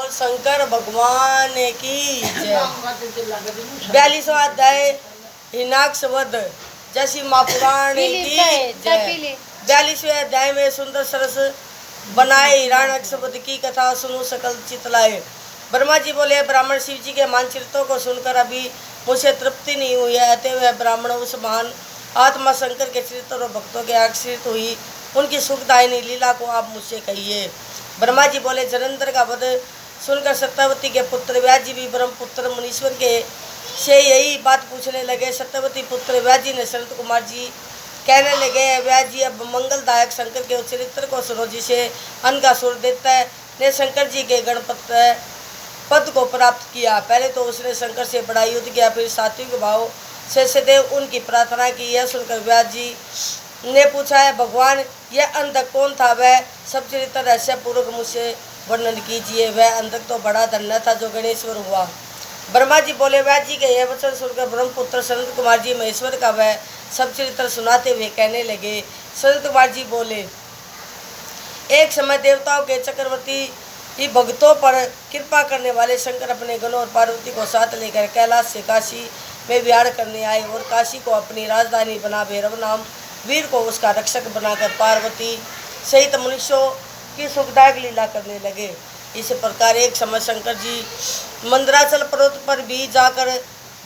बोल शंकर भगवान की जय। 42वां अध्याय हिरण्याक्ष वध जैसी माँ पुराण की जय। 42वें अध्याय में सुंदर सरस बनाए हिरण्याक्ष वध की कथा सुनो सकल चितलाए। ब्रह्मा जी बोले ब्राह्मण शिव जी के मानचित्रों को सुनकर अभी मुझे तृप्ति नहीं हुई है, अतः वह ब्राह्मण उस महान आत्मा शंकर के चरित्र और भक्तों के आश्रित हुई उनकी सुखदायिनी लीला को आप मुझसे कहिए। ब्रह्मा जी बोले जलंधर का वध सुनकर सत्यवती के पुत्र व्यास जी भी ब्रह्मपुत्र मुनीश्वर के से यही बात पूछने लगे। सत्यवती पुत्र व्यास जी ने शरद कुमार जी कहने लगे, व्यास जी अब मंगलदायक शंकर के चरित्र को सुनो जिसे अन्न का सुर देता है ने शंकर जी के गणपत पद को प्राप्त किया। पहले तो उसने शंकर से बड़ा युद्ध किया, फिर सात्विक भाव से सदैव उनकी प्रार्थना की। यह सुनकर व्यास जी ने पूछा है भगवान यह अंधक कौन था, वह सब चरित्र रहस्य पूर्वक मुझसे वर्णन कीजिए। वह अंधक तो बड़ा धन्य था जो गणेश्वर हुआ। ब्रह्मा जी बोले व्यास जी के यह वचन सुनकर ब्रह्मपुत्र सनत कुमार जी महेश्वर का वह सब चरित्र सुनाते हुए कहने लगे। सनत कुमार जी बोले एक समय देवताओं के चक्रवर्ती भक्तों पर कृपा करने वाले शंकर अपने गणों और पार्वती को साथ लेकर कैलाश से काशी में विहार करने आए और काशी को अपनी राजधानी बना भैरव नाम वीर को उसका रक्षक बनाकर पार्वती सहित मनुष्यों की सुखदायक लीला करने लगे। इस प्रकार एक समय शंकर जी मंदराचल पर्वत पर भी जाकर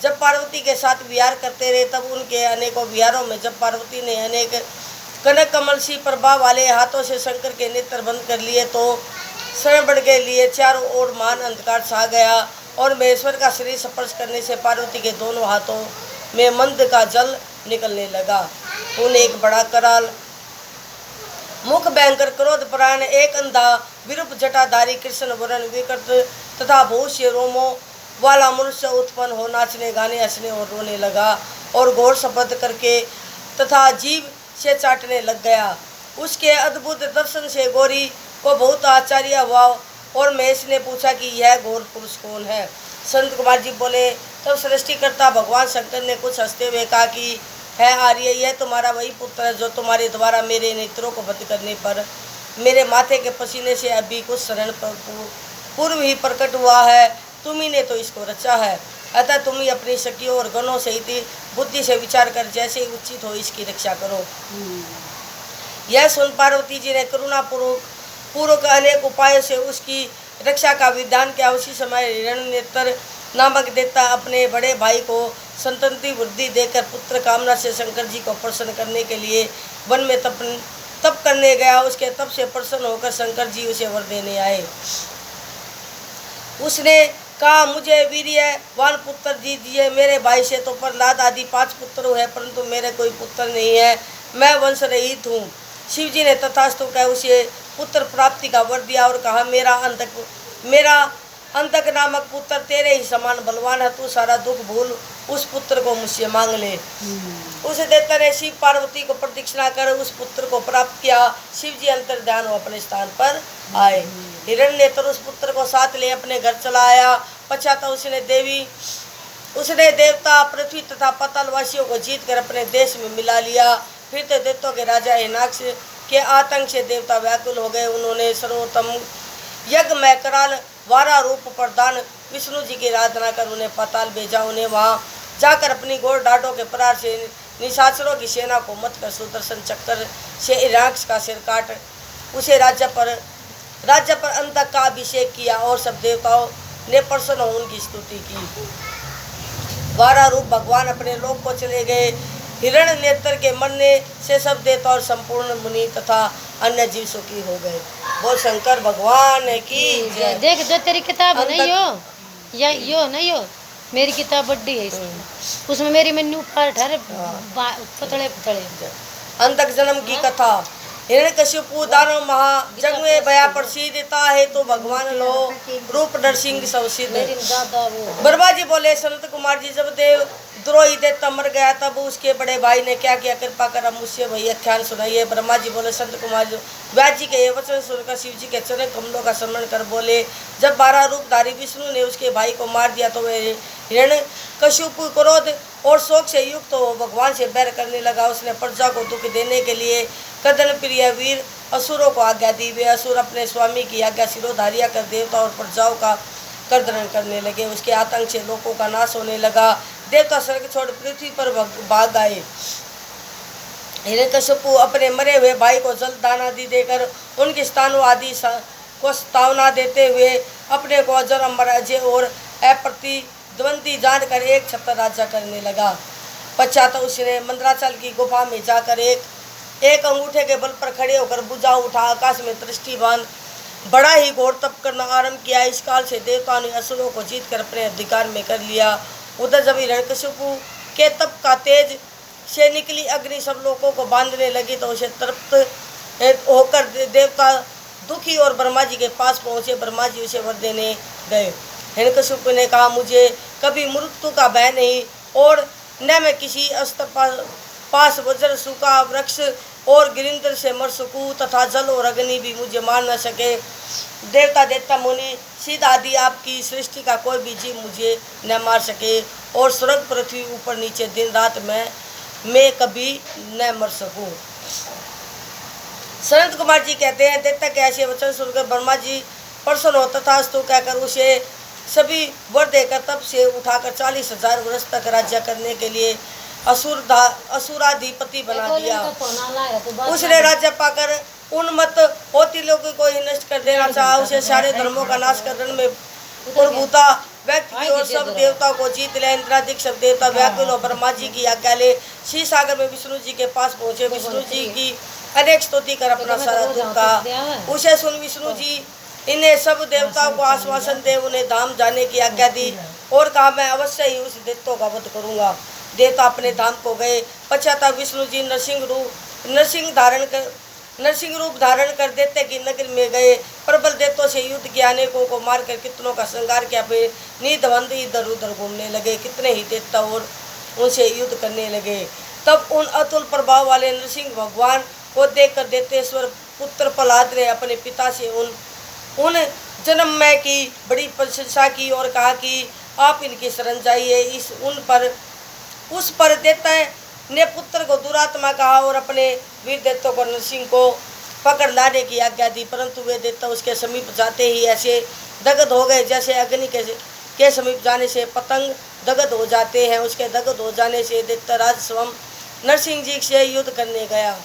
जब पार्वती के साथ विहार करते रहे, तब उनके अनेकों विहारों में जब पार्वती ने अनेक कनक कमल सी प्रभा वाले हाथों से शंकर के नेत्र बंद कर लिए तो शरण बढ़ के लिए चारों ओर महान अंधकार छा गया और महेश्वर का शरीर स्पर्श करने से पार्वती के दोनों हाथों में मंद का जल निकलने लगा। उन्हें एक बड़ा कराल मुख भयंकर क्रोध प्राण एक अंधा विरूप जटाधारी कृष्ण वरण विकट तथा भूष्य रोमों वाला मनुष्य उत्पन्न हो नाचने गाने हंसने और रोने लगा और घोर शपथ करके तथा जीव से चाटने लग गया। उसके अद्भुत दर्शन से गौरी को बहुत आश्चर्य हुआ और महेश ने पूछा कि यह घोर पुरुष कौन है। संत कुमार जी बोले तब सृष्टिकर्ता भगवान शंकर ने कुछ हंसते हुए कहा कि है आर्य, यह तुम्हारा वही पुत्र है जो तुम्हारे द्वारा मेरे नेत्रों को बंद करने पर मेरे माथे के पसीने से अभी कुछ शरण पूर्व ही प्रकट हुआ है। तुम ही ने तो इसको रचा है, अतः तुम ही अपनी शक्तियों और गणों सहित बुद्धि से विचार कर जैसे उचित हो इसकी रक्षा करो। यह सुन पार्वती जी ने करुणा पूर्वक अनेक उपायों से उसकी रक्षा का विधान किया। उसी समय हिरण्यनेत्र नामक देवता अपने बड़े भाई को संतति वृद्धि देकर पुत्र कामना से शंकर जी को प्रसन्न करने के लिए वन में तप करने गया। उसके तप से प्रसन्न होकर शंकर जी उसे वर देने आए। उसने कहा मुझे वीर्यवान पुत्र दीजिए। मेरे भाई से तो प्रहलाद आदि 5 पुत्र हुए परंतु मेरे कोई पुत्र नहीं है, मैं वंश रहित हूँ। शिव जी ने तथास्तु कह उसे पुत्र प्राप्ति का वर दिया और कहा मेरा अंतक नामक पुत्र तेरे ही समान बलवान है, तू सारा दुख भूल उस पुत्र को मुझसे मांग ले। उस देवता ने शिव पार्वती को प्रदक्षिणा कर उस पुत्र को प्राप्त किया। शिव जी अंतर ध्यान हो अपने स्थान पर आए। हिरण्यनेत्र उस पुत्र को साथ ले अपने घर चला आया। पश्चात उसने देवता पृथ्वी तथा पाताल वासियों को जीत कर अपने देश में मिला लिया। फिर तो देवताओं के राजा हिरण्याक्ष के आतंक से देवता व्याकुल हो गए। उन्होंने सर्वोत्तम यज्ञ में कराल 12 रूप प्रदान विष्णु जी की आराधना कर उन्हें पाताल भेजा। उन्हें वहां जाकर अपनी घोर डाटों के प्रहार से निशाचरों की सेना को मत कर सुदर्शन चक्कर से हिरण्याक्ष का सिर काट उसे राज्य पर अंतक का अभिषेक किया और सब देवताओं ने प्रसन्न हो उनकी स्तुति की। 12 रूप भगवान अपने लोक को चले गए। हिरण्यनेत्र के मरने से सब देवता और संपूर्ण मुनि तथा अन्य जीव सुखी हो गए। बोल शंकर भगवान की जय। देख जो तेरी किताब है ना यो मेरी किताब बड्डी है इसमें, उसमें मेरी मेन्यू पार्ट है पतले अंतक जन्म की कथा। हिरण्यकशिपु दानव महाजग में भया प्रसिद्धता है तो भगवान लो रूप नरसिंह सब सिद्ध। ब्रह्मा जी बोले सनत कुमार जी जब देव द्रोही देवता मर गया तब उसके बड़े भाई ने क्या किया, कृपा कर मुझसे वही आख्यान सुनाइए। ब्रह्मा जी बोले संत कुमार जी व्यास जी के ये वचन सुनकर शिव जी के चरण कमलों का स्मरण कर बोले जब 12 रूपधारी विष्णु ने उसके भाई को मार दिया तो वह हिरण्यकशिपु क्रोध और शोक से युक्त हो भगवान से बैर करने लगा। उसने प्रजा को दुख देने के लिए कदन प्रिय वीर असुरों को आज्ञा दी। वे असुर अपने स्वामी की आज्ञा सिरोधार्य कर देवता और प्रजाओं का करदरण करने लगे। उसके आतंक से लोगों का नाश होने लगा। देवता स्वर्ग छोड़ पृथ्वी पर भाग आए। हिरण्यकशिपु अपने मरे हुए भाई को जल दान आदि देकर उनके स्थानों आदि को सतावना देते हुए अपने को अजर अमर अजय और अप्रतिद्वंदी जानकर एक छत्र राज्य करने लगा। पश्चात उसने मंदराचल की गुफा में जाकर एक अंगूठे के बल पर खड़े होकर भुजा उठा आकाश में दृष्टि बांध बड़ा ही घोर तप करना आरंभ किया। इस काल से देवताओं ने असुरों को जीत कर अपने अधिकार में कर लिया। उधर जब हिरण्यकशिपु के तप का तेज से निकली अग्नि सब लोगों को बांधने लगी तो उसे तृप्त होकर देवता दुखी और ब्रह्मा जी के पास पहुँचे। ब्रह्मा जी उसे वर देने गए। हिरण्यकशिपु ने कहा, मुझे कभी मृत्यु का भय नहीं और न मैं किसी अस्त्र पास वज्र सूखा वृक्ष और गिरिंद्र से मर सकूँ तथा जल और अग्नि भी मुझे मार न सके। देवता देवता मुनि सिद्ध आदि आपकी सृष्टि का कोई भी जीव मुझे न मार सके और स्वर्ग पृथ्वी ऊपर नीचे दिन रात मैं कभी न मर सकूं। सनत कुमार जी कहते हैं, देवता के ऐसे वचन सुनकर ब्रह्मा जी प्रसन्न हो तथास्तु कहकर उसे सभी वर देकर तब से उठाकर 40,000 वर्ष तक राज्य करने के लिए असुराधिपति बना दिया। उसने राज्य पाकर उन्मत्त होती लोगों को ही नष्ट कर देना चाहा। उसे सारे धर्मों का नाश करने में प्रभुता व्यक्त की और सब देवताओं को जीत लिया। इंद्रादिक सब देवता व्याकुल और ब्रह्मा जी की आज्ञा ले क्षीर सागर में विष्णु जी के पास पहुँचे। विष्णु जी की अनेक स्तुति कर अपना सारा दुख कहा। उसे सुन विष्णु जी इन्हें सब देवताओं को आश्वासन दे उन्हें धाम जाने की आज्ञा दी और कहा, मैं अवश्य ही उस दैत्यों का वध करूंगा। देवता अपने धाम को गए। पश्चात विष्णु जी नरसिंह रूप धारण कर दैत्य की नगरी में गए। प्रबल दैत्यों से युद्ध किया, अनेकों को मारकर कितनों का संहार किया। फिर निधवंद इधर उधर घूमने लगे। कितने ही दैत्य और उनसे युद्ध करने लगे। तब उन अतुल प्रभाव वाले नरसिंह भगवान को देखकर दैत्येश्वर पुत्र प्रहलाद ने अपने पिता से उन जन्ममय की बड़ी प्रशंसा की और कहा कि आप इनकी शरण जाइए। उस पर दैत्य ने पुत्र को दुरात्मा कहा और अपने वीर दैत्यों को नरसिंह को पकड़ लाने की आज्ञा दी। परंतु वे दैत्य उसके समीप जाते ही ऐसे दग्ध हो गए जैसे अग्नि के समीप जाने से पतंग दग्ध हो जाते हैं। उसके दग्ध हो जाने से दैत्यराज स्वयं नरसिंह जी से युद्ध करने गया।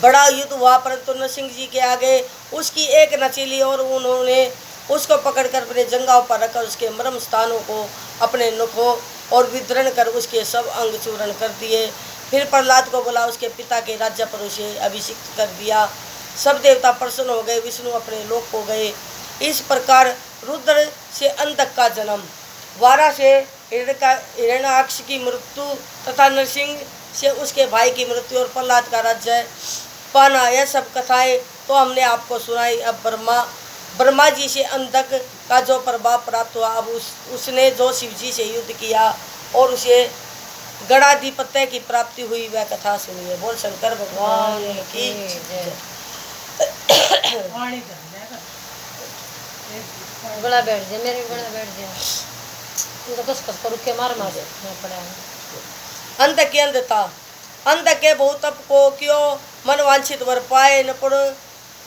बड़ा युद्ध हुआ, परंतु नरसिंह जी के आगे उसकी एक न चली और उन्होंने उसको पकड़कर अपने जंघाओं पर रखकर उसके मर्म स्थानों को अपने नुखों और विदरण कर उसके सब अंग चूर्ण कर दिए। फिर प्रहलाद को बुला उसके पिता के राज्य पर उसे अभिषिक्त कर दिया। सब देवता प्रसन्न हो गए। विष्णु अपने लोक को गए। इस प्रकार रुद्र से अंधक का जन्म, वारा से हिरण्याक्ष की मृत्यु तथा नरसिंह से उसके भाई की मृत्यु और प्रहलाद का राज्य पाना, यह सब कथाएं तो हमने आपको सुनाई। अब ब्रह्मा जी से अंधक का जो प्रभाव प्राप्त हुआ, अब उसने जो शिव जी से युद्ध किया और उसे गणाधिपत्य की प्राप्ति हुई, वह कथा सुनिए। बोल शंकर भगवान की जय। बड़ा बैठ जाए, मेरे बड़ा बैठ जाए, तो कस कस के मार दे पड़ा। अंध की अंधता, अंध के बहुत तप को क्यों मन वांछित वर पाए, न पुर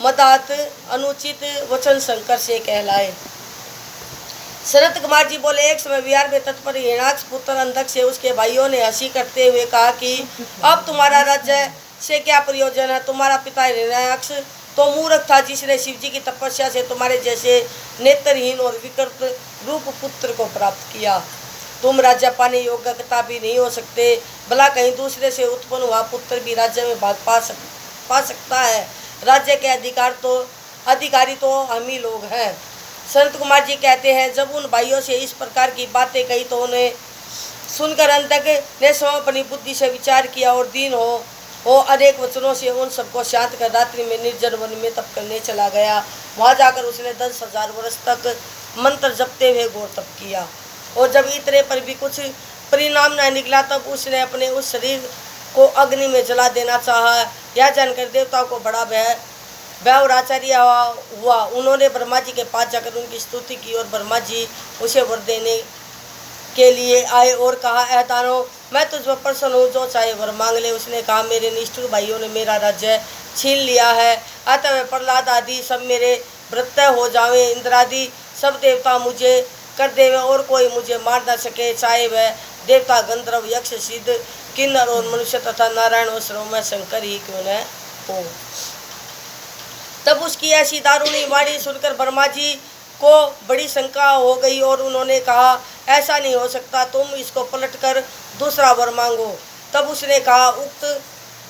मदात अनुचित वचन शंकर से कहलाए। सनत कुमार जी बोले, एक समय बिहार में तत्पर हिरण्याक्ष पुत्र अंधक से उसके भाइयों ने हंसी करते हुए कहा कि अब तुम्हारा राज्य से क्या प्रयोजन है। तुम्हारा पिता हिरण्याक्ष तो मूर्ख था, जिसने शिव जी की तपस्या से तुम्हारे जैसे नेत्रहीन और विकृत रूप पुत्र को प्राप्त किया। तुम राज्य पाने योग्य कथा भी नहीं हो सकते, भला कहीं दूसरे से उत्पन्न हुआ पुत्र भी राज्य में भाग पा सकता है। राज्य के अधिकारी तो हम ही लोग हैं। संत कुमार जी कहते हैं, जब उन भाइयों से इस प्रकार की बातें कही तो उन्हें सुनकर अंधक ने स्वयं अपनी बुद्धि से विचार किया और दीन हो अनेक वचनों से उन सबको शांत कर रात्रि में निर्जन वन में तप करने चला गया। वहाँ जाकर उसने 10,000 वर्ष तक मंत्र जपते हुए घोर तप किया और जब इतने पर भी कुछ परिणाम न निकला तब उसने अपने उस शरीर को अग्नि में जला देना चाहा। यह जानकर देवताओं को बड़ा भय और आश्चर्य हुआ। उन्होंने ब्रह्मा जी के पास जाकर उनकी स्तुति की और ब्रह्मा जी उसे वर देने के लिए आए और कहा, ऐ दानव, मैं तुझ पर प्रसन्न हूँ, जो चाहे वर मांग ले। उसने कहा, मेरे निष्ठुर भाइयों ने मेरा राज्य छीन लिया है। अतः प्रहलाद आदि सब मेरे प्रत्यय हो जावे, इंद्रादि सब देवता मुझे कर देवे और कोई मुझे मार न सके, चाहे वह देवता गंधर्व यक्ष सिद्ध किन्नर और मनुष्य तथा नारायण और सर्वमय शंकर ही क्यों न हो। तब उसकी ऐसी दारुणी वाणी सुनकर ब्रह्मा जी को बड़ी शंका हो गई और उन्होंने कहा ऐसा नहीं हो सकता, तुम इसको पलट कर दूसरा वर मांगो। तब उसने कहा उक्त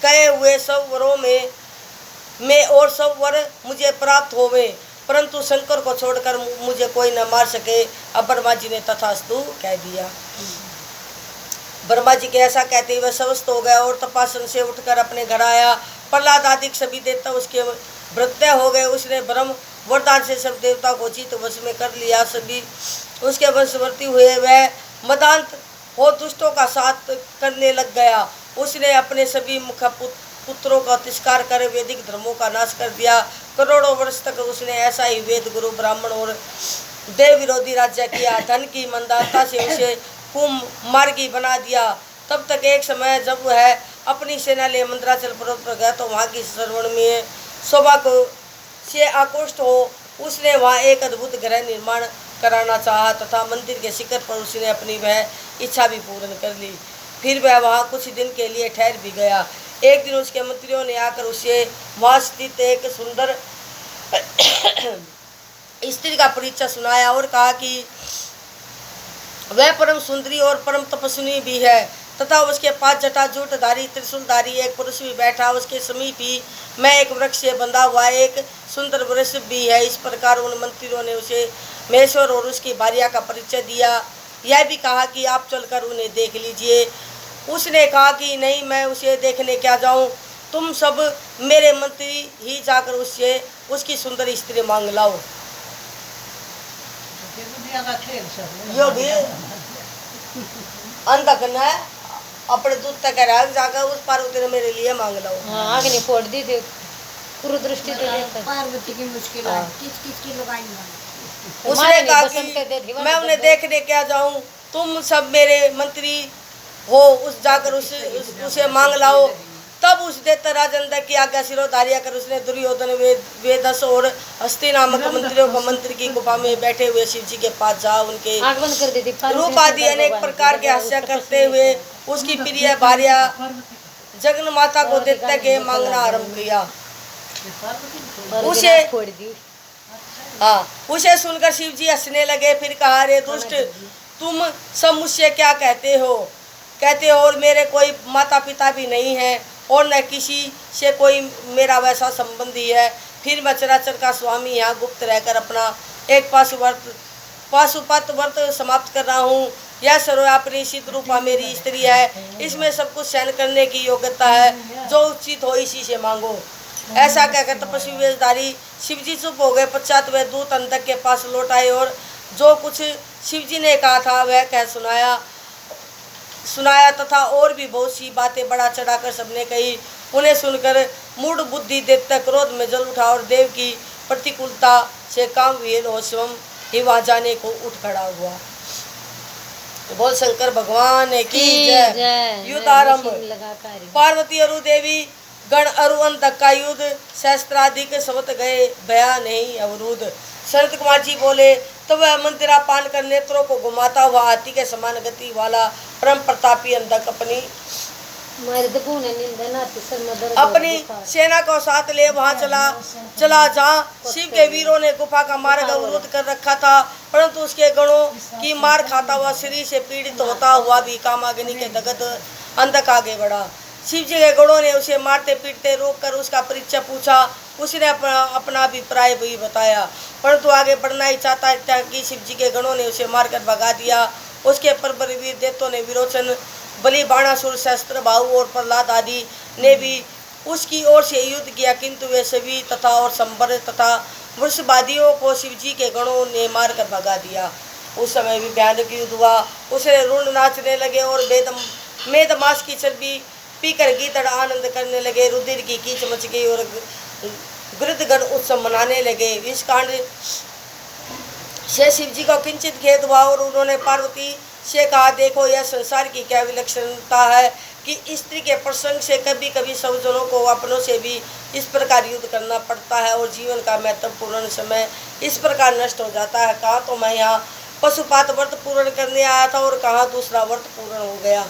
कहे हुए सब वरों में और सब वर मुझे प्राप्त होवे, परंतु शंकर को छोड़कर मुझे कोई न मार सके। अब ब्रह्मा जी ने तथास्तु कह दिया। ब्रह्मा जी के ऐसा कहते हुए स्वस्थ हो गया और तपासन से उठकर अपने घर आया। प्रहलाद आदि सभी देवता उसके वृत्य हो गए। उसने ब्रह्म वरदान से सब देवता को चित्त वश में कर लिया। सभी उसके वशवर्ती हुए। वह मदांत हो दुष्टों का साथ करने लग गया। उसने अपने सभी मुख पुत्रों का तिरस्कार कर वैदिक धर्मों का नाश कर दिया। करोड़ों वर्ष तक उसने ऐसा ही वेद गुरु ब्राह्मण और देव विरोधी राज्य किया। धन की मंदाता से उसे कुमार्गी बना दिया। तब तक एक समय जब वह अपनी सेना ले मंदराचल पर्वत पर गया तो वहाँ की श्रवण में शोभा को से आकृष्ट हो उसने वहाँ एक अद्भुत गृह निर्माण कराना चाहा तथा मंदिर के शिखर पर उसने अपनी वह इच्छा भी पूर्ण कर ली। फिर वह वहाँ कुछ दिन के लिए ठहर भी गया। एक दिन उसके मंत्रियों ने आकर उसे वहाँ स्थित एक सुंदर स्त्री का परिचय सुनाया और कहा कि वह परम सुंदरी और परम तपस्विनी भी है तथा उसके पास जटाजूटधारी त्रिशूलधारी एक पुरुष भी बैठा। उसके समीप ही मैं एक वृक्ष से बंधा हुआ एक सुंदर वृक्ष भी है। इस प्रकार उन मंत्रियों ने उसे महेश्वर और उसकी भार्या का परिचय दिया। यह भी कहा कि आप चलकर उन्हें देख लीजिए। उसने कहा कि नहीं, मैं उसे देखने क्या जाऊं, तुम सब मेरे मंत्री ही जाकर उससे उसकी सुंदर स्त्री मांग लाओ। यो भी अंधा करना है, अपने दूध तक जाकर उस पार्वती ने मेरे लिए मांग लो। हाँ, आगे नहीं फोड़ दी थी, पूरी दृष्टि तो पार्वती की मुश्किल है, किस लगाई उसने कहा कि मैं उन्हें देखने क्या जाऊं, तुम सब मेरे मंत्री हो, उस जाकर उसे मांग लाओ। तब उस दैत्य राजेंद्र की आज्ञा सिरोधार्य कर उसने दुर्योधन वेदस और हस्ती नामक मंत्रियों को मंत्र की गुफा में बैठे हुए शिव जी के पास जा उनके रूप आदि अनेक प्रकार के हास्य करते हुए उसकी प्रिय भार्या जगन माता को दैत्य के मांगना आरंभ किया। उसे सुनकर शिव जी हंसने लगे। फिर कहा, रे दुष्ट, तुम सब मुझसे क्या कहते हो और मेरे कोई माता पिता भी नहीं है और न किसी से कोई मेरा वैसा संबंधी है। फिर मैं चराचर का स्वामी यहाँ गुप्त रहकर अपना एक पाशुपत व्रत समाप्त कर रहा हूँ। यह सर्वव्यापी सिद्ध रूपा मेरी स्त्री है, इसमें सब कुछ सहन करने की योग्यता है, जो उचित हो इसी से मांगो। ऐसा कहकर तपस्वी वेशधारी शिवजी चुप हो गए। पश्चात वह दूत अंधक के पास लौट आए और जो कुछ शिवजी ने कहा था वह कह सुनाया तथा और भी बहुत सी बातें बढ़ा चढ़ाकर सबने कही। उन्हें सुनकर मूढ़ बुद्धि दैत्य क्रोध में जल उठा और देव की प्रतिकूलता से काम वीर हो स्वयं ही वहाँ जाने को उठ खड़ा हुआ। बोल शंकर भगवान की जय। युद्ध आरंभ। पार्वती अरु देवी गण अरु अंधक का युद्ध सहस्त्राधिक सवत गए, भया नहीं अवरुद्ध। शरद कुमार जी बोले, तो वह मंदिरा पान कर नेत्रों को घुमाता हुआ हाथी के समान गति वाला परम प्रतापी अंधक अपनी सेना को साथ ले वहां चला जहाँ शिव के वीरों ने गुफा का मार्ग अवरुद्ध कर रखा था, परंतु उसके गणों की मार खाता हुआ शरीर से पीड़ित होता हुआ भी कामाग्नि के दगत अंधक आगे बढ़ा। शिव जी के गणों ने उसे मारते पीटते रोक कर उसका परिचय पूछा। उसने अपना अभिप्राय भी बताया, परंतु आगे बढ़ना ही चाहता था कि शिव जी के गणों ने उसे मारकर भगा दिया। उसके परबर वीर देवताओं ने विरोचन, बलि, बाणासुर, सहस्त्र बाहु और प्रहलाद आदि ने भी उसकी ओर से युद्ध किया, किंतु वे सभी तथा और संबर तथा वृषवादियों को शिव जी के गणों ने मारकर भगा दिया। उस समय भी भयानक युद्ध हुआ। उसने रुंड नाचने लगे और मेदमास की चर्बी पीकर गीदड़ आनंद करने लगे। रुधिर की कीच मच गई और गृद्धगण उत्सव मनाने लगे। इस कांड से शिव जी को किंचित खेद हुआ और उन्होंने पार्वती से कहा, देखो यह संसार की क्या विलक्षणता है, कि स्त्री के प्रसंग से कभी कभी स्वजनों को अपनों से भी इस प्रकार युद्ध करना पड़ता है और जीवन का महत्वपूर्ण समय इस प्रकार नष्ट हो जाता है। कहाँ तो मैं यहाँ पशुपात व्रत पूर्ण करने आया था और कहाँ दूसरा व्रत पूर्ण हो गया।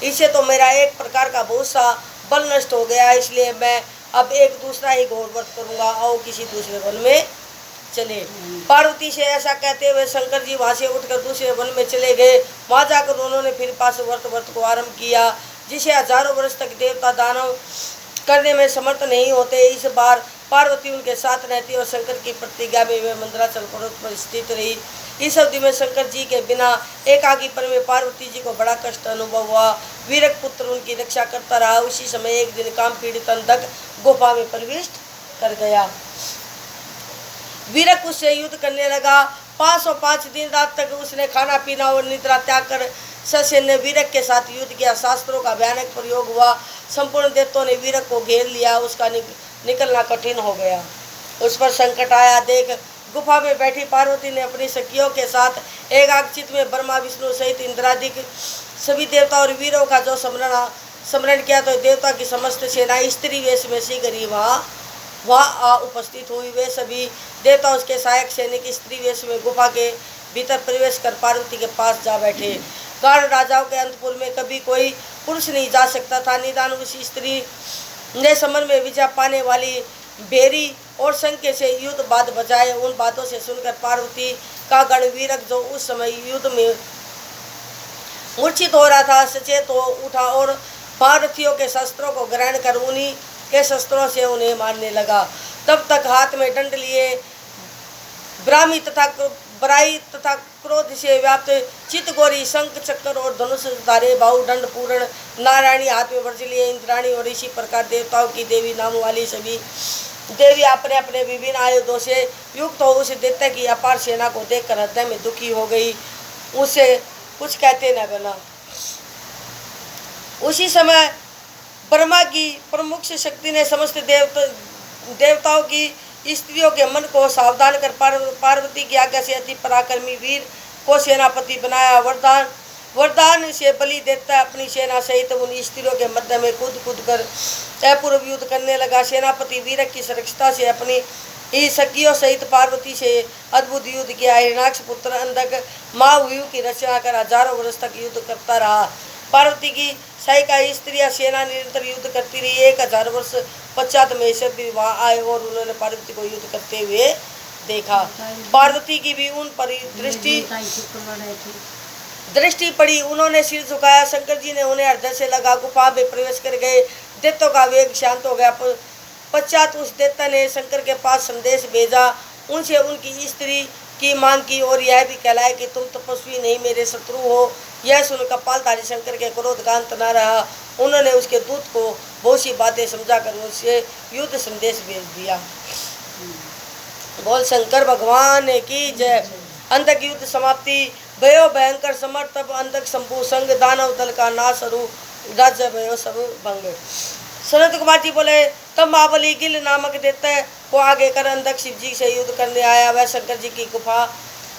इससे तो मेरा एक प्रकार का बहुत सा बल नष्ट हो गया, इसलिए मैं अब एक दूसरा ही घोर व्रत करूँगा और किसी दूसरे वन में चले। पार्वती से ऐसा कहते हुए शंकर जी वहाँ से उठकर दूसरे वन में चले गए। वहाँ जाकर उन्होंने फिर पाशु व्रत को आरंभ किया, जिसे हजारों वर्ष तक देवता दानव करने में समर्थ नहीं होते। इस बार पार्वती उनके साथ रहती और शंकर की प्रतिज्ञा में वे मंदराचल पर्वत पर स्थित रही। इस अवधि में शंकर जी के बिना एकाकीपन में पार्वती जी को बड़ा कष्ट अनुभव हुआ। वीरक पुत्र उनकी रक्षा करता रहा। उसी समय एक दिन काम पीड़ित अंधक गुफा में प्रवेश कर गया। वीरक उससे युद्ध करने लगा। 505 दिन रात तक उसने खाना पीना और निद्रा त्याग कर ससैन्य वीरक के साथ युद्ध किया। शास्त्रों का भयानक प्रयोग हुआ। संपूर्ण देवताओं ने वीरक को घेर लिया। उसका निकलना कठिन हो गया। उस पर संकट आया। देख गुफा में बैठी पार्वती ने अपनी सखियों के साथ एकाग्रचित्त में ब्रह्मा विष्णु सहित इंद्रादिक सभी देवता और वीरों का जो स्मरण किया तो देवता की समस्त सेना स्त्री वेश में शीघ्र वहाँ उपस्थित हुई। वे सभी देवता उसके सहायक सैनिक स्त्री वेश में गुफा के भीतर प्रवेश कर पार्वती के पास जा बैठे। कारण राजाओं के अंतपुर में कभी कोई पुरुष नहीं जा सकता था। निदान उसी स्त्री ने समर में विजय पाने वाली भेरी और शंख से युद्ध बाद बजाए। उन बातों से सुनकर पार्वती का गण वीरक जो उस समय युद्ध में मूर्छित हो रहा था सचेत हो उठा और पार्थियों के शस्त्रों को ग्रहण कर उन्हीं के शस्त्रों से उन्हें मारने लगा। तब तक हाथ में दंड लिए ब्राह्मी तथा बराई तथा क्रोध से व्याप्त चितगोरी शंख चक्र और धनुष धारे बाहु दंड पूर्ण नारायणी हाथ में वर्ष लिए इंद्राणी और इसी प्रकार देवताओं की देवी नाम वाली सभी देवी अपने अपने विभिन्न आयुधों से युक्त हो उस दैत्य की अपार सेना को देखकर हृदय में दुखी हो गई। उसे कुछ कहते न बना। उसी समय ब्रह्मा की प्रमुख शक्ति ने समस्त देवताओं की स्त्रियों के मन को सावधान कर पार्वती की आज्ञा से अति पराक्रमी वीर को सेनापति बनाया। वरदान से बलि देता अपनी सेना सहित उन स्त्रियों के मध्य में कूद कर अपूर्व युद्ध करने लगा। सेनापति वीरक की सुरक्षता से अपनी ही सखियों सहित पार्वती से अद्भुत युद्ध किया। हिरणाक्ष पुत्र अंधक महाव्यूह की रचना कर हजारों वर्ष तक युद्ध करता रहा। पार्वती की सहायिका स्त्रियां सेना निरंतर युद्ध करती रही। 1000 वर्ष पश्चात महेश्वर भी वहाँ आए और उन्होंने पार्वती को युद्ध करते हुए देखा। पार्वती की भी उन पर दृष्टि पड़ी। उन्होंने सिर झुकाया। शंकर जी ने उन्हें हृदय से लगा गुफा में प्रवेश कर गए। दैत्यों का वेग शांत हो गया। पश्चात उस दैत्य ने शंकर के पास संदेश भेजा। उनसे उनकी स्त्री की मांग की और यह भी कहलाया कि तुम तपस्वी नहीं मेरे शत्रु हो। यह सुन कपालधारी शंकर के क्रोध का अंत न रहा। उन्होंने उसके दूत को बहुत सी बातें समझाकर उससे युद्ध संदेश भेज दिया। बोल शंकर भगवान की जय। अंधक युद्ध समाप्ति भयो भयंकर समर तब अंधक संभू संग दानव दल का नाश अरु राज्य भयो सब भंग। सनत कुमार जी बोले तब महाबली गिल नामक दैत्य को आगे कर अंधक शिव जी से युद्ध करने आया। वह शंकर जी की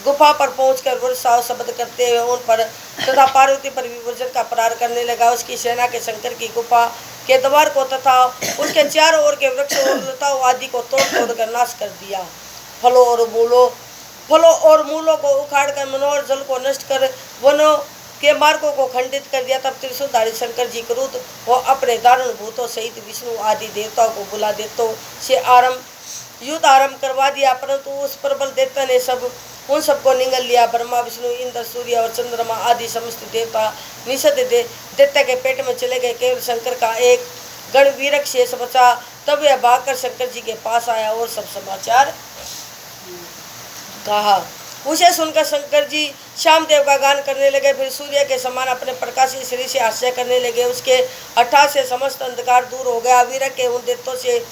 गुफा पर पहुंचकर वर्षा शब्द करते हुए उन पर तथा पार्वती पर विवर्जन का प्रहार करने लगा। उसकी सेना के शंकर की गुफा के द्वार को तथा उसके चारों ओर के वृक्ष और लताओं आदि को तोड़ कर नाश कर दिया। फलों और मूलों को उखाड़कर मनोहर जल को नष्ट कर वनों के मार्गों को खंडित कर दिया। तब त्रिशूलधारी शंकर जी क्रुद्ध वो अपने दारुण भूतों सहित विष्णु आदि देवताओं को बुला देवताओं से युद्ध आरंभ करवा दिया। परंतु उस प्रबल देवता ने उन सबको निगल लिया। ब्रह्मा विष्णु इंद्र सूर्य और चंद्रमा आदि समस्त देवता निषद दैत्य के पेट में चले गए। केवल शंकर का एक गण वीरक शेष बचा। तब वह भागकर शंकर जी के पास आया और सब समाचार कहा। उसे सुनकर शंकर जी श्यामदेव का गान करने लगे। फिर सूर्य के समान अपने प्रकाशी शरीर से हास्य करने लगे। उसके हठा से समस्त अंधकार दूर हो गया। वीरक के उन देवताओं से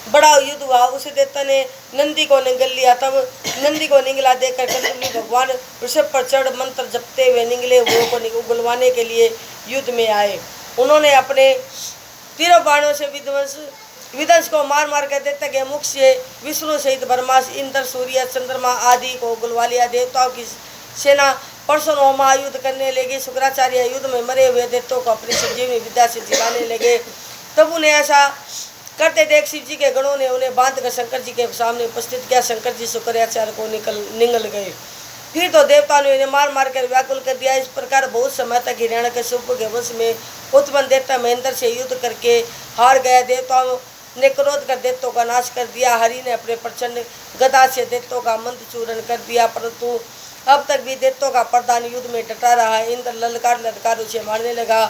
बड़ा युद्ध हुआ। उस देवता ने नंदी को निगल लिया। तब नंदी को निगला देकर कंदुली भगवान ऋषभ पर चढ़ मंत्र जपते हुए निगले हुए को उगलवाने के लिए युद्ध में आए। उन्होंने अपने तीरों बाणों से विध्वंस को मार कर देवता के मुख से विष्णु सहित ब्रह्मा इंद्र सूर्य चंद्रमा आदि को उगलवा लिया। देवताओं की सेना प्रसन्न हो महायुद्ध करने लगे। शुक्राचार्य युद्ध में मरे हुए दैत्यों को अपनी संजीवनी विद्या से जिलाने लगे। तब उन्हें ऐसा करते देख शिव जी के गणों ने उन्हें बांधकर शंकर जी के सामने उपस्थित किया। शंकर जी शुक्राचार्य को निगल गए। फिर तो देवताओं ने उन्हें मार मार कर व्याकुल कर दिया। इस प्रकार बहुत समय तक हिरण्यकश्यप के वश में उत्पन्न देवता महेंद्र से युद्ध करके हार गया। देवताओं ने क्रोध कर दैत्यों का नाश कर दिया। हरि ने अपने प्रचंड गदा से दैत्यों का मंत्र चूर्ण कर दिया, परंतु अब तक भी दैत्यों का प्रधान युद्ध में डटा रहा है। इंद्र ललकार उसे मारने लगा।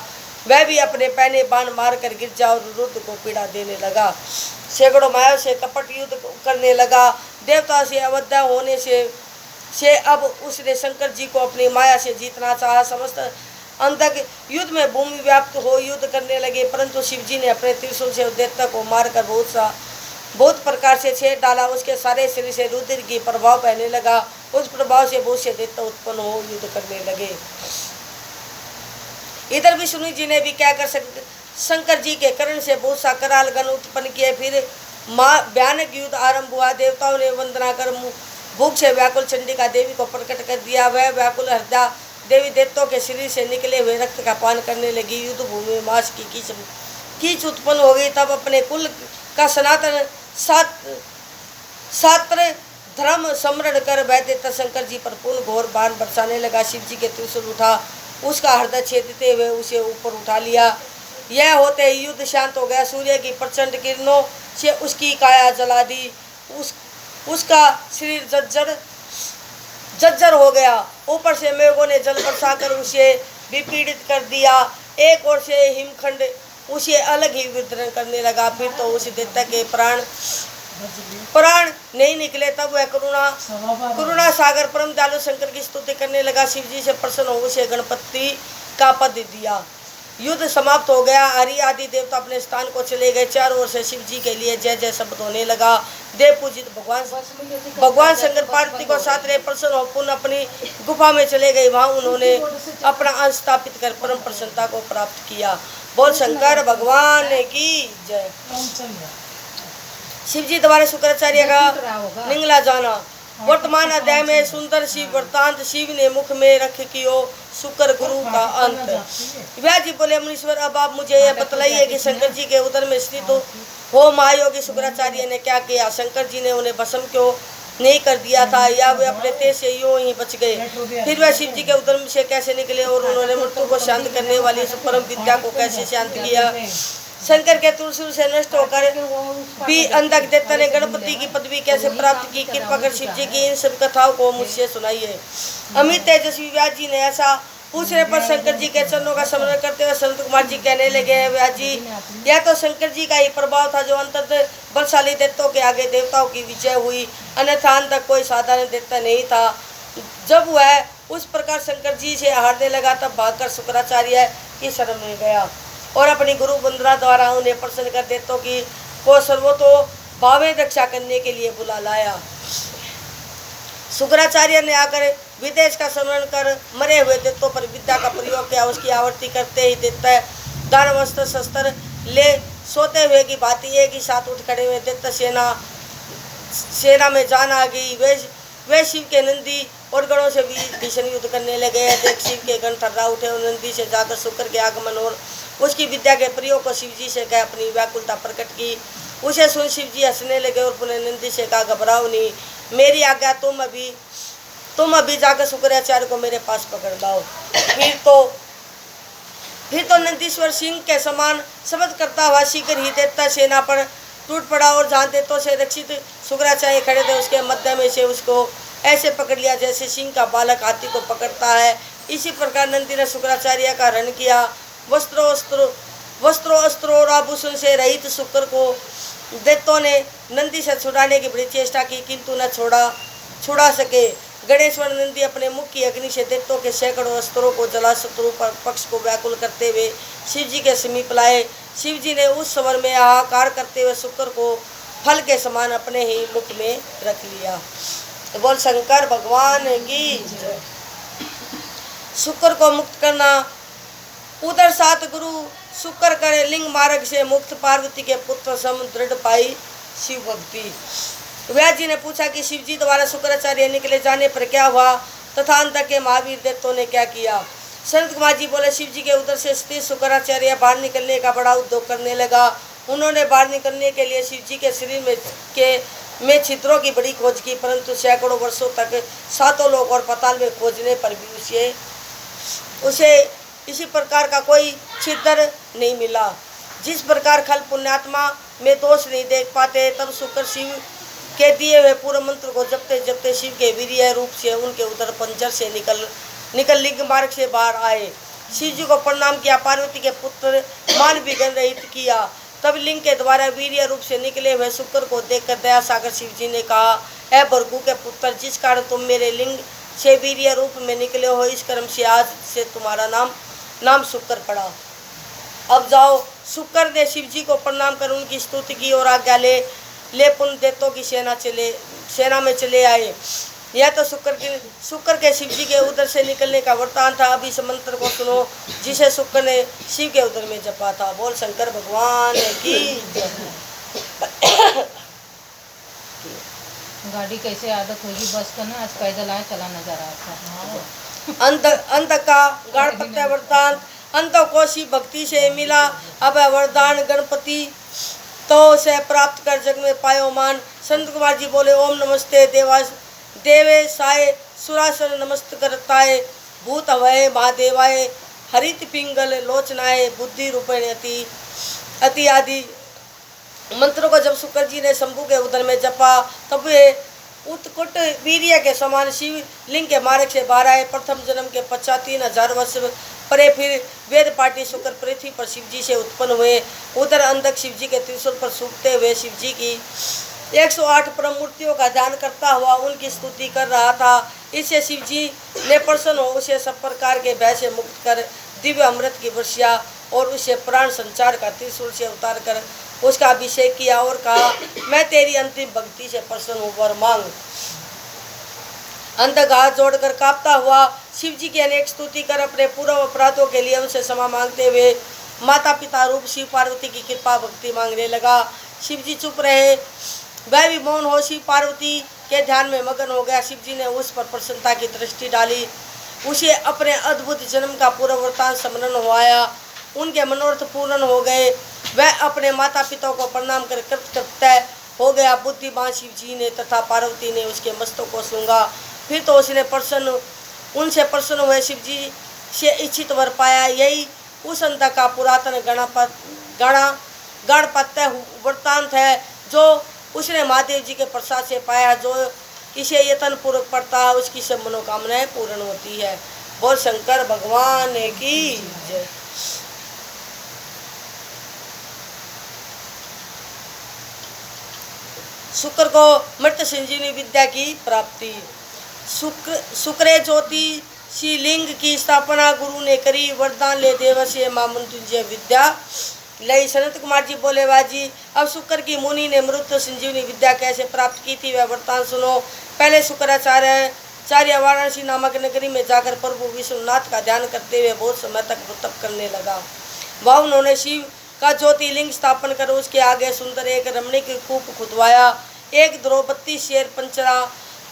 वह भी अपने पहने बाण मार कर गिर जा और रुद्र को पीड़ा देने लगा। सैकड़ों मायों से कपट युद्ध करने लगा। देवता से अवध्य होने से अब उसने शंकर जी को अपनी माया से जीतना चाहा। समस्त अंतक युद्ध में भूमि व्याप्त हो युद्ध करने लगे, परंतु शिव जी ने अपने त्रिशूल से दैत्य को मारकर बहुत प्रकार से छेद डाला। उसके सारे शरीर से रुद्र की प्रभाव पहने लगा। उस प्रभाव से बहुत से दैत्य उत्पन्न हो युद्ध करने लगे। इधर विष्णु जी ने भी क्या कर शंकर जी के कर्ण से बहुत सा कराल गण उत्पन्न किए। फिर भयानक युद्ध आरंभ हुआ। देवताओं ने वंदना कर भूख से व्याकुल चंडिका देवी को प्रकट कर दिया। वह व्याकुल हृदय देवी दैत्यों के शरीर से निकले हुए रक्त का पान करने लगी। युद्ध भूमि में मांस की कीच उत्पन्न हो गई। तब अपने कुल का सनातन सात्र धर्म स्मरण कर वह दैत्य शंकर जी पर पूर्ण घोर बाण बरसाने लगा। शिव जी के त्रिशूल उठा, उसका हृदय छेदते हुए उसे ऊपर उठा लिया। यह होते ही युद्ध शांत हो गया। सूर्य की प्रचंड किरणों से उसकी काया जला दी। उसका शरीर जर्जर हो गया। ऊपर से मेघों ने जल बरसाकर उसे विपीड़ित कर दिया। एक ओर से हिमखंड उसे अलग ही वितरण करने लगा। फिर तो उस दैत्य के प्राण नहीं निकले। तब वह करुणा सागर परम दयालु शंकर की स्तुति करने लगा। शिव जी से प्रसन्न हो उसे गणपति का पद दिया। युद्ध समाप्त हो गया। हरि आदि देवता अपने स्थान को चले गए। चारों ओर से शिव जी के लिए जय जय शब्द होने लगा। देव पूजित भगवान शंकर पार्वती को साथ रहे प्रसन्न हो पुनः अपनी गुफा में चले गए। वहां उन्होंने अपना अंश स्थापित कर परम प्रसन्नता को प्राप्त किया। बोल शंकर भगवान की जय। शिव जी द्वारा शुक्राचार्य का निंगला जाना। वर्तमान अध्याय में सुंदर शिव वृत्तांत शिव ने मुख में रख कियो शुक्र गुरु का अंत। व्यास जी बोले, मुनीश्वर अब आप मुझे यह बतलाइए कि शंकर जी के उदर में स्थित हो महायोगी शुक्राचार्य ने क्या किया। शंकर जी ने उन्हें भस्म क्यों नहीं कर दिया था, या वे अपने तेज से यूं ही बच गए। फिर वह शिव जी के उदर से कैसे निकले और उन्होंने मृत्यु को शांत करने वाली परम विद्या को कैसे शांत किया। शंकर के त्रिशूल से नष्ट होकर भी अंधक दैत्य ने गणपति की पदवी कैसे प्राप्त की। कृपा कर शिव जी की इन सब कथाओं को मुझसे सुनाइए। अमित तेजस्वी व्यास जी ने ऐसा पूछने पर शंकर जी के चरणों का स्मरण करते हुए संत कुमार जी कहने लगे, व्यास जी यह तो शंकर जी का ही प्रभाव था जो अंततः बलशाली दैत्यों के आगे देवताओं की विजय हुई, अन्यथा अंतक कोई साधारण दैत्य नहीं था। जब वह उस प्रकार शंकर जी से हारने लगा तब भागकर शुक्राचार्य की शरण में गया और अपनी गुरु वंदना द्वारा उन्हें प्रसन्न कर दैत्यों की को सर्वतो भावे रक्षा करने के लिए बुला लाया। शुक्राचार्य ने आकर विदेश का स्मरण कर मरे हुए दैत्यों पर विद्या का प्रयोग किया। उसकी आवर्ती करते ही दैत्य दानवस्त्र शस्त्र ले सोते हुए की भांति एक ही साथ उठ खड़े हुए। दैत्य सेना में जान आ गई। वे शिव के नंदी और गणों से भी भीषण युद्ध करने लगे। देख शिव के गण थर्रा उठे और नंदी से जाकर शुक्र के आगमन और उसकी विद्या के प्रयोग को शिव जी से कह अपनी व्याकुलता प्रकट की। उसे सुन शिव जी हंसने लगे और पुनः नंदी से कहा, घबराओ नहीं, मेरी आज्ञा तुम अभी जाकर शुक्राचार्य को मेरे पास पकड़ लाओ। फिर तो नंदीश्वर सिंह के समान शब्द करता हुआ शीघ्र ही दैत्य सेना पर टूट पड़ा और जहाँ दैत्यों से रक्षित शुक्राचार्य खड़े थे उसके मध्य में से उसको ऐसे पकड़ लिया जैसे सिंह का बालक हाथी को पकड़ता है। इसी प्रकार नंदी ने शुक्राचार्य का हरण किया। वस्त्रों अस्त्रों और आभूषण से रहित शुक्र को दैत्यों ने नंदी से छुड़ाने की बड़ी चेष्टा की, किंतु न छुड़ा सके। गणेश्वर नंदी अपने मुख की अग्नि से दैत्यों के सैकड़ों अस्त्रों को जला शत्रु पक्ष को व्याकुल करते हुए शिव जी के समीप लाए। शिव जी ने उस स्वर में हाहाकार करते हुए शुक्र को फल के समान अपने ही मुख में रख लिया। तो बोल शंकर भगवान की। शुक्र को मुक्त करना। उधर सात गुरु शुक्र करे लिंग मार्ग से मुक्त पार्वती के पुत्र सम दृढ़ पाई शिव भक्ति। व्यास जी ने पूछा कि शिव जी द्वारा शुक्राचार्य निकले जाने पर क्या हुआ। तथा अंत के महावीर देवताओं ने क्या किया। संत कुमार जी बोले, शिव जी के उधर से स्थित शुक्राचार्य बाहर निकलने का बड़ा उद्योग करने लगा। उन्होंने बाहर निकलने के लिए शिव जी के शरीर में छिद्रों की बड़ी खोज की, परंतु सैकड़ों वर्षों तक सातों लोक और पाताल में खोजने पर भी उसे इसी प्रकार का कोई छिद्र नहीं मिला। जिस प्रकार खल पुण्यात्मा में दोष नहीं देख पाते, तब शुक्र शिव के दिए हुए पूर्ण मंत्र को जपते जपते शिव के वीर्य रूप से उनके उदर पंजर से निकल लिंग मार्ग से बाहर आए। शिव जी को प्रणाम किया, पार्वती के पुत्र मान विघ्न रहित किया। तब लिंग के द्वारा वीर्य रूप से निकले हुए शुक्र को देखकर दया सागर शिव जी ने कहा, ऐ भृगु के पुत्र, जिस कारण तुम मेरे लिंग से वीर्य रूप में निकले हो, इस कर्म से आज से तुम्हारा नाम शुक्र पड़ा। अब जाओ। शुक्र ने शिव जी को प्रणाम कर उनकी स्तुति की और आज्ञा ले पुण्य देवताओं की सेना में चले आए। यह तो शुक्र के शिव जी के उदर से निकलने का वृत्तांत था। अभी इस मंत्र को सुनो जिसे शुक्र ने शिव के उदर में जपा था। बोल शंकर भगवान की जय। गाड़ी कैसे आदत होगी बस का ना, आज पैदल आए चला नजर आता। अंत का गणपत्य वरदान अंत को शिव भक्ति से मिला। अब वरदान गणपति तो से प्राप्त कर जग में पायो मान। संत कुमार जी बोले, ओम नमस्ते देवे साय सुरासर नमस्त करताय भूत हवय महादेवाय हरित पिंगल लोचनाय बुद्धि रूपेण अति आदि मंत्रों को जब शुक्र जी ने शंभु के उदर में जपा, तब वे उत्कुट वीर्य के समान शिव लिंग के मार्ग से बाहर आए। प्रथम जन्म के पश्चात 3000 वर्ष परे फिर वेद पाटी शुक्र पृथ्वी पर शिव जी से उत्पन्न हुए। उधर अंधक शिव जी के त्रिशूल पर सूखते हुए शिव जी की 108 परम मूर्तियों का ध्यान करता हुआ उनकी स्तुति कर रहा था। इससे शिव जी ने प्रसन्न हो उसे सब प्रकार के भय से मुक्त कर दिव्य अमृत की वर्षा और उसे प्राण संचार का त्रिशूल से उतार कर उसका अभिषेक किया और कहा, मैं तेरी अंतिम भक्ति से प्रसन्न हूँ, वर मांग। अंधक हाथ जोड़कर कांपता हुआ शिव जी की अनेक स्तुति कर अपने पूर्व अपराधों के लिए उनसे क्षमा मांगते हुए माता पिता रूप शिव पार्वती की कृपा भक्ति मांगने लगा। शिव जी चुप रहे, वह भी मौन हो शिव पार्वती के ध्यान में मगन हो गया। शिव जी ने उस पर प्रसन्नता की दृष्टि डाली, उसे अपने अद्भुत जन्म का पूरा वृत्तांत स्मरण हुआया। उनके मनोरथ पूर्ण हो गए। वह अपने माता पिता को प्रणाम कर कृतकृत्य हो गया। बुद्धिमान शिव जी ने तथा पार्वती ने उसके मस्तक को सूंघा। फिर तो उसने उनसे प्रसन्न हुए शिव जी से इच्छित वर पाया। यही उस अंत का पुरातन गणपत्य वृत्तांत है जो उसने महादेव जी के प्रसाद से पाया। जो इसे यत्न पूर्वक पढ़ता है उसकी सब मनोकामनाएं पूर्ण होती है। बोल शंकर भगवान की जय। शुक्र को मृत संजीवनी विद्या की प्राप्ति। शुक्रे ज्योति शिलिंग की स्थापना गुरु ने करी। वरदान ले देव से मां मृत्युंजय विद्या लई। सनत कुमार जी बोले, बाजी अब शुक्र की मुनि ने मृत संजीवनी विद्या कैसे प्राप्त की थी वह वृत्तांत सुनो। पहले शुक्राचार्य वाराणसी नामक नगरी में जाकर प्रभु विश्वनाथ का ध्यान करते हुए बहुत समय तक तप करने लगा। वह उन्होंने शिव का ज्योतिर्लिंग स्थापन कर उसके आगे सुंदर एक रमणीक कूप खुदवाया। एक द्रौपदी शेर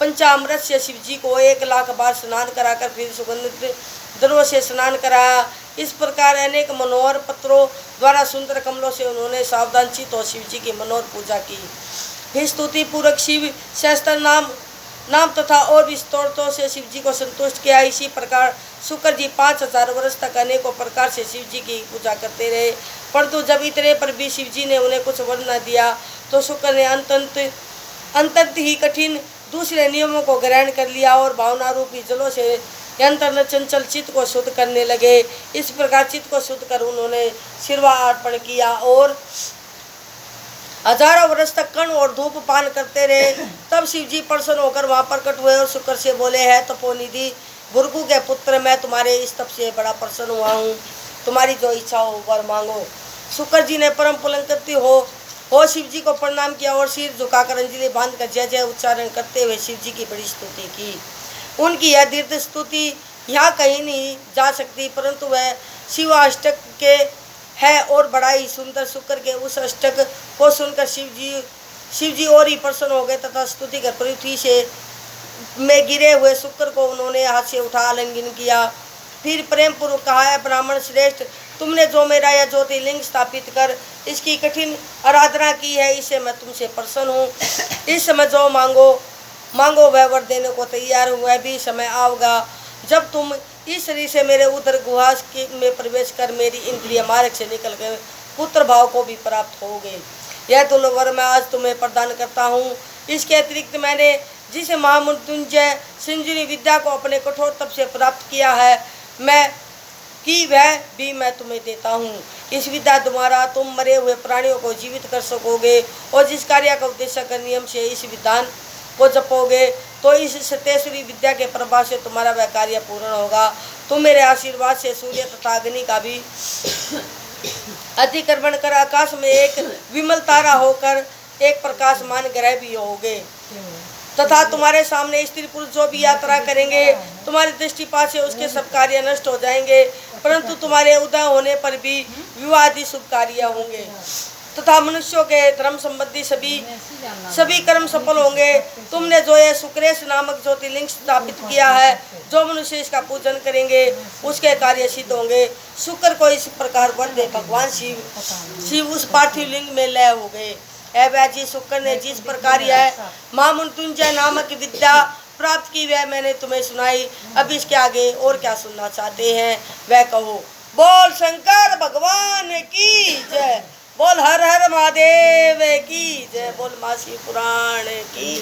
पंचामृत से शिव जी को 1,00,000 बार स्नान कराकर फिर सुगंधित द्रव्यों से स्नान कराया। इस प्रकार अनेक मनोहर पत्रों द्वारा सुंदर कमलों से उन्होंने सावधान चित्त और शिव जी की मनोहर पूजा की। फिर स्तुति पूर्वक शिव सहस्त्र नाम तथा और भी स्तोत्रों से शिव जी को संतुष्ट किया। इसी प्रकार शुक्र जी 5000 वर्ष तक अनेकों प्रकार से शिव जी की पूजा करते रहे। परंतु जब इतने पर भी शिव जी ने उन्हें कुछ वर न दिया तो शुक्र ने अंतत ही कठिन दूसरे नियमों को ग्रहण कर लिया और भावना रूपी जलों से यंत्र चंचल चित्त को शुद्ध करने लगे। इस प्रकार चित्त को शुद्ध कर उन्होंने सिरवा अर्पण किया और हजारों वर्ष तक कण और धूप पान करते रहे। तब शिव जी प्रसन्न होकर वहां प्रकट हुए और शुक्र से बोले, है तपोनिधि भृगु के पुत्र, मैं तुम्हारे इस तप से बड़ा प्रसन्न हुआ हूँ। तुम्हारी जो इच्छा हो वर मांगो। शुक्र जी ने परम पुलंकृति हो शिव जी को प्रणाम किया और सिर झुकाकर अंजलि बांध कर जय जय उच्चारण करते हुए शिव जी की बड़ी स्तुति की। उनकी यह दीर्घ स्तुति यहाँ कहीं नहीं जा सकती, परंतु वह शिव अष्टक के है और बड़ा ही सुंदर। शुक्र के उस अष्टक को सुनकर शिव जी और ही प्रसन्न हो गए तथा स्तुति कर पृथ्वी से में गिरे हुए शुक्र को उन्होंने हाथ से उठा आलिंगन किया। फिर प्रेम पूर्वक कहा, है ब्राह्मण श्रेष्ठ, तुमने जो मेरा यह ज्योतिर्लिंग स्थापित कर इसकी कठिन आराधना की है, इससे मैं तुमसे प्रसन्न हूँ। इस समय जो मांगो वह वर देने को तैयार हूँ। वह भी समय आएगा जब तुम इस शरीर से मेरे उदर गुहा में प्रवेश कर मेरी इंद्रिय मार्ग से निकल गए पुत्र भाव को भी प्राप्त होगे। यह दुर्लभ वर मैं आज तुम्हें प्रदान करता हूँ। इसके अतिरिक्त मैंने जिसे महामृत्युंजय संजीवनी विद्या को अपने कठोर तप से प्राप्त किया है, वह भी मैं तुम्हें देता हूँ। इस विद्या द्वारा तुम मरे हुए प्राणियों को जीवित कर सकोगे और जिस कार्य का उद्देश्य कर नियम से इस विधान को जपोगे तो इस सत्येश्वरी विद्या के प्रभाव से तुम्हारा वह कार्य पूर्ण होगा। तुम मेरे आशीर्वाद से सूर्य तथा अग्नि का भी अतिक्रमण कर आकाश में एक विमल तारा होकर एक प्रकाशमान ग्रह भी होगे तथा तुम्हारे सामने स्त्री पुरुष जो भी यात्रा करेंगे तुम्हारी दृष्टिपात से उसके सब कार्य नष्ट हो जाएंगे, परंतु तुम्हारे उदय होने पर भी विवाह आदि शुभ कार्य होंगे तथा मनुष्यों के धर्म संबंधी सभी कर्म सफल होंगे। तुमने जो यह शुक्रेश नामक ज्योतिर्लिंग स्थापित किया है, जो मनुष्य इसका पूजन करेंगे उसके कार्य सिद्ध होंगे। शुक्र को इस प्रकार वर दे भगवान शिव उस पार्थिव लिंग में लय हो गए। व्याजी शुक्र ने जिस प्रकार यह महामृत्युंजय नामक विद्या प्राप्त की वह मैंने तुम्हें सुनाई। अब इसके आगे और क्या सुनना चाहते हैं वह कहो। बोल शंकर भगवान की जय, बोल हर हर महादेव की जय, बोल मासी पुराण की।